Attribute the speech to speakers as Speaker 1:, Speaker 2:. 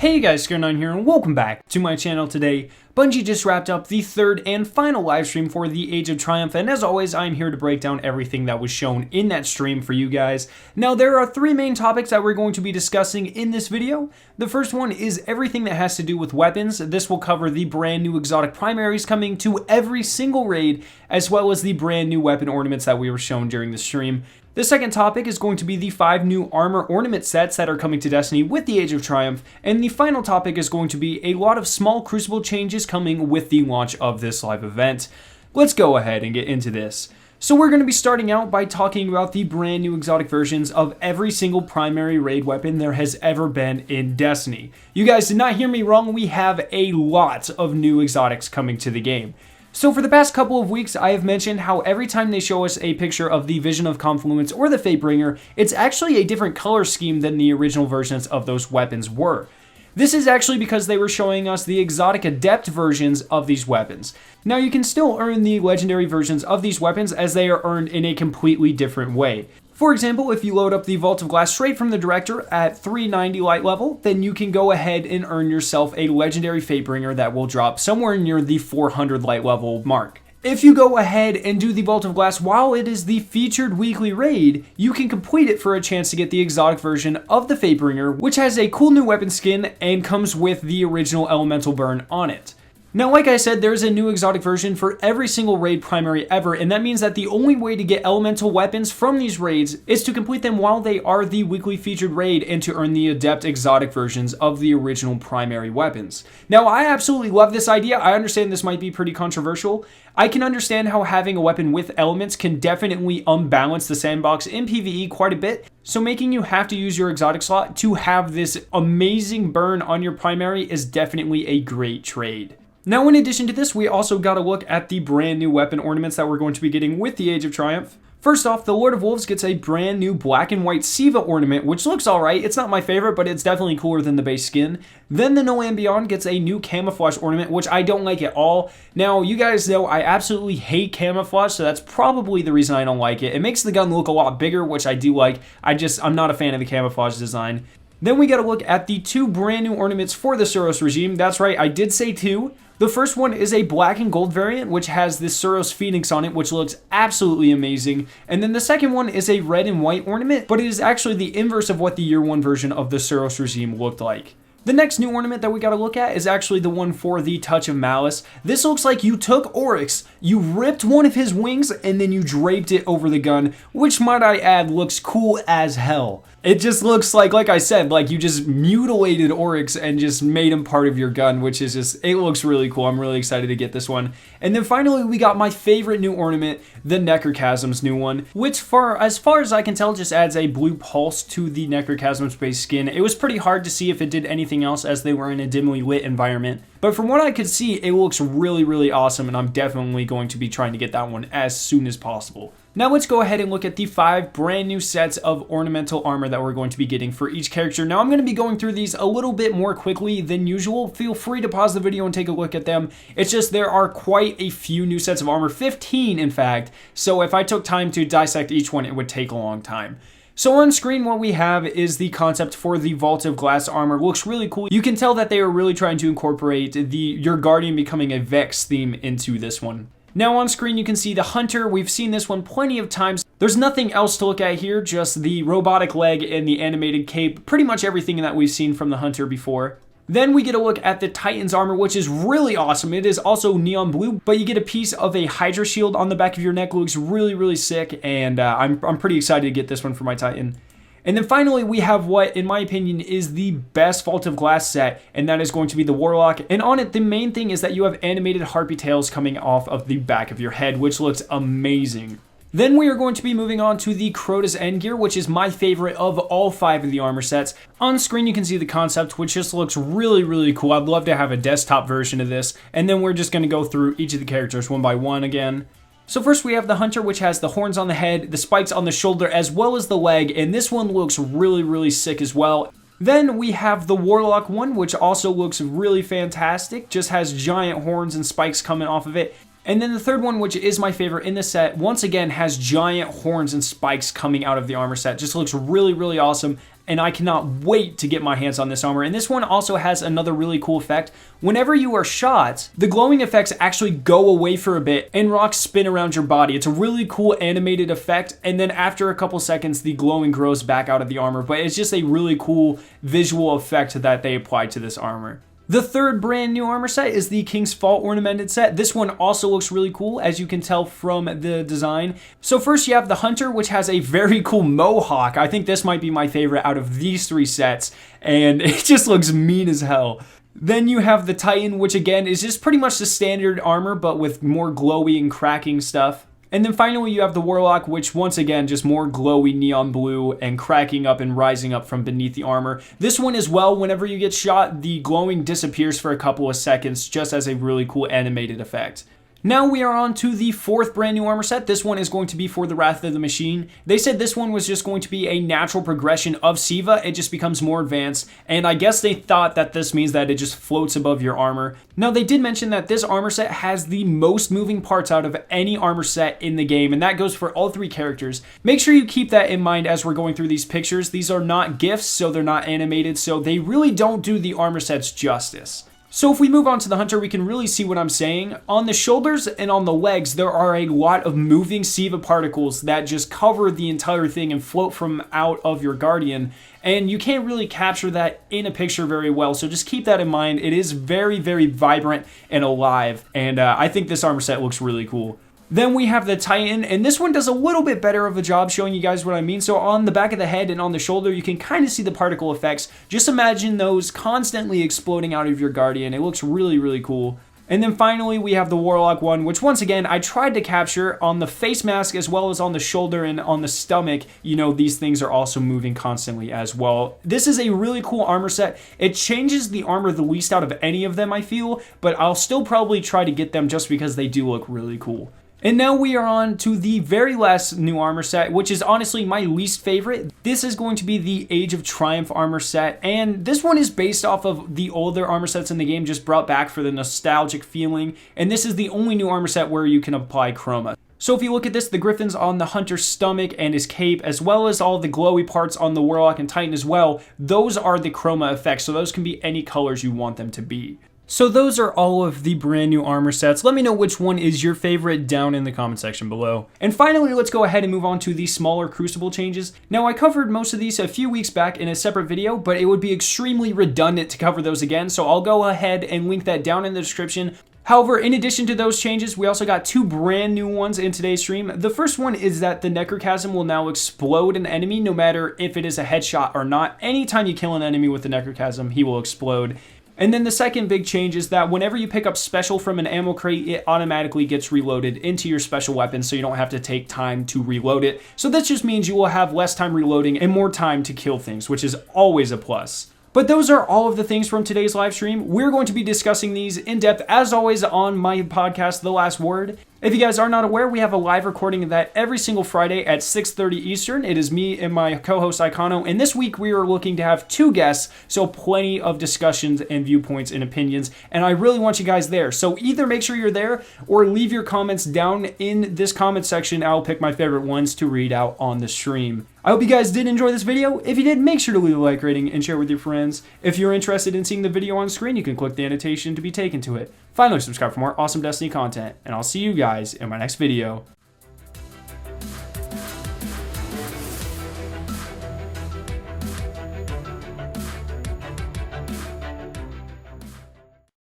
Speaker 1: Hey guys, Scar9 here, and welcome back to my channel today. Bungie just wrapped up the third and final live stream for the Age of Triumph, and as always, I'm here to break down everything that was shown in that stream for you guys. Now, there are three main topics that we're going to be discussing in this video. The first one is everything that has to do with weapons. This will cover the brand new exotic primaries coming to every single raid, as well as the brand new weapon ornaments that we were shown during the stream. The second topic is going to be the 5 new armor ornament sets that are coming to Destiny with the Age of Triumph, and the final topic is going to be a lot of small Crucible changes coming with the launch of this live event. Let's go ahead and get into this. So we're going to be starting out by talking about the brand new exotic versions of every single primary raid weapon there has ever been in Destiny. You guys did not hear me wrong, we have a lot of new exotics coming to the game. So for the past couple of weeks, I have mentioned how every time they show us a picture of the Vision of Confluence or the Fatebringer, it's actually a different color scheme than the original versions of those weapons were. This is actually because they were showing us the exotic adept versions of these weapons. Now you can still earn the legendary versions of these weapons as they are earned in a completely different way. For example, if you load up the Vault of Glass straight from the Director at 390 light level, then you can go ahead and earn yourself a legendary Fatebringer that will drop somewhere near the 400 light level mark. If you go ahead and do the Vault of Glass while it is the featured weekly raid, you can complete it for a chance to get the exotic version of the Fatebringer, which has a cool new weapon skin and comes with the original elemental burn on it. Now, like I said, there's a new exotic version for every single raid primary ever, and that means that the only way to get elemental weapons from these raids is to complete them while they are the weekly featured raid and to earn the adept exotic versions of the original primary weapons. Now, I absolutely love this idea. I understand this might be pretty controversial. I can understand how having a weapon with elements can definitely unbalance the sandbox in PvE quite a bit, so making you have to use your exotic slot to have this amazing burn on your primary is definitely a great trade. Now, in addition to this, we also got a look at the brand new weapon ornaments that we're going to be getting with the Age of Triumph. First off, the Lord of Wolves gets a brand new black and white Siva ornament, which looks alright. It's not my favorite, but it's definitely cooler than the base skin. Then the No Land Beyond gets a new camouflage ornament, which I don't like at all. Now, you guys know I absolutely hate camouflage, so that's probably the reason I don't like it. It makes the gun look a lot bigger, which I do like. I'm not a fan of the camouflage design. Then we got to look at the 2 brand new ornaments for the Suros regime. That's right, I did say 2. The first one is a black and gold variant, which has this Suros Phoenix on it, which looks absolutely amazing. And then the second one is a red and white ornament, but it is actually the inverse of what the year 1 version of the Suros regime looked like. The next new ornament that we got to look at is actually the one for the Touch of Malice. This looks like you took Oryx, you ripped one of his wings, and then you draped it over the gun, which might I add looks cool as hell. It just looks like I said, like you just mutilated Oryx and just made him part of your gun, which is just, it looks really cool. I'm really excited to get this one. And then finally, we got my favorite new ornament, the Necrochasm's new one, which as far as I can tell, just adds a blue pulse to the Necrochasm's base skin. It was pretty hard to see if it did anything else as they were in a dimly lit environment. But from what I could see, it looks really, really awesome, and I'm definitely going to be trying to get that one as soon as possible. Now let's go ahead and look at the 5 brand new sets of ornamental armor that we're going to be getting for each character. Now I'm going to be going through these a little bit more quickly than usual. Feel free to pause the video and take a look at them. It's just there are quite a few new sets of armor, 15 in fact, so if I took time to dissect each one, it would take a long time. So on screen, what we have is the concept for the Vault of Glass armor. Looks really cool. You can tell that they are really trying to incorporate your Guardian becoming a Vex theme into this one. Now on screen, you can see the Hunter. We've seen this one plenty of times. There's nothing else to look at here, just the robotic leg and the animated cape. Pretty much everything that we've seen from the Hunter before. Then we get a look at the Titan's armor, which is really awesome. It is also neon blue, but you get a piece of a Hydra shield on the back of your neck. Looks really, really sick, and I'm pretty excited to get this one for my Titan. And then finally, we have what, in my opinion, is the best Vault of Glass set, and that is going to be the Warlock. And on it, the main thing is that you have animated harpy tails coming off of the back of your head, which looks amazing. Then we are going to be moving on to the Crota's Endgear, which is my favorite of all 5 of the armor sets. On screen, you can see the concept, which just looks really, really cool. I'd love to have a desktop version of this. And then we're just going to go through each of the characters one by one again. So first we have the Hunter, which has the horns on the head, the spikes on the shoulder, as well as the leg, and this one looks really, really sick as well. Then we have the Warlock one, which also looks really fantastic, just has giant horns and spikes coming off of it. And then the third one, which is my favorite in the set, once again has giant horns and spikes coming out of the armor set. Just looks really, really awesome. and I cannot wait to get my hands on this armor. And this one also has another really cool effect. Whenever you are shot, the glowing effects actually go away for a bit and rocks spin around your body. It's a really cool animated effect, and then after a couple seconds, the glowing grows back out of the armor, but it's just a really cool visual effect that they apply to this armor. The third brand new armor set is the King's Fault ornamented set. This one also looks really cool, as you can tell from the design. So first you have the Hunter, which has a very cool mohawk. I think this might be my favorite out of these three sets, and it just looks mean as hell. Then you have the Titan, which again is just pretty much the standard armor, but with more glowy and cracking stuff. And then finally you have the Warlock, which once again, just more glowy neon blue and cracking up and rising up from beneath the armor. This one as well, whenever you get shot, the glowing disappears for a couple of seconds, just as a really cool animated effect. Now we are on to the fourth brand new armor set. This one is going to be for the Wrath of the Machine. They said this one was just going to be a natural progression of Siva. It just becomes more advanced, and I guess they thought that this means that it just floats above your armor. Now they did mention that this armor set has the most moving parts out of any armor set in the game, and that goes for all three characters. Make sure you keep that in mind as we're going through these pictures. These are not GIFs, so they're not animated, so they really don't do the armor sets justice. So if we move on to the Hunter, we can really see what I'm saying. On the shoulders and on the legs, there are a lot of moving Siva particles that just cover the entire thing and float from out of your Guardian. And you can't really capture that in a picture very well, so just keep that in mind. It is very, very vibrant and alive, and I think this armor set looks really cool. Then we have the Titan, and this one does a little bit better of a job showing you guys what I mean. So on the back of the head and on the shoulder, you can kind of see the particle effects. Just imagine those constantly exploding out of your Guardian. It looks really, really cool. And then finally, we have the Warlock one, which once again, I tried to capture on the face mask as well as on the shoulder and on the stomach. You know, these things are also moving constantly as well. This is a really cool armor set. It changes the armor the least out of any of them, I feel, but I'll still probably try to get them just because they do look really cool. And now we are on to the very last new armor set, which is honestly my least favorite. This is going to be the Age of Triumph armor set, and this one is based off of the older armor sets in the game, just brought back for the nostalgic feeling, and this is the only new armor set where you can apply chroma. So if you look at this, the Griffin's on the Hunter's stomach and his cape, as well as all the glowy parts on the Warlock and Titan as well, those are the chroma effects, so those can be any colors you want them to be. So those are all of the brand new armor sets. Let me know which one is your favorite down in the comment section below. And finally, let's go ahead and move on to the smaller Crucible changes. Now, I covered most of these a few weeks back in a separate video, but it would be extremely redundant to cover those again, so I'll go ahead and link that down in the description. However, in addition to those changes, we also got two brand new ones in today's stream. The first one is that the Necrochasm will now explode an enemy no matter if it is a headshot or not. Anytime you kill an enemy with the Necrochasm, he will explode. And then the second big change is that whenever you pick up special from an ammo crate, it automatically gets reloaded into your special weapon, so you don't have to take time to reload it. So this just means you will have less time reloading and more time to kill things, which is always a plus. But those are all of the things from today's live stream. We're going to be discussing these in depth, as always, on my podcast, The Last Word. If you guys are not aware, we have a live recording of that every single Friday at 6:30 Eastern. It is me and my co-host Icono, and this week we are looking to have two guests, so plenty of discussions and viewpoints and opinions, and I really want you guys there. So either make sure you're there or leave your comments down in this comment section. I'll pick my favorite ones to read out on the stream. I hope you guys did enjoy this video. If you did, make sure to leave a like rating and share with your friends. If you're interested in seeing the video on screen, you can click the annotation to be taken to it. Finally, subscribe for more awesome Destiny content, and I'll see you guys in my next video.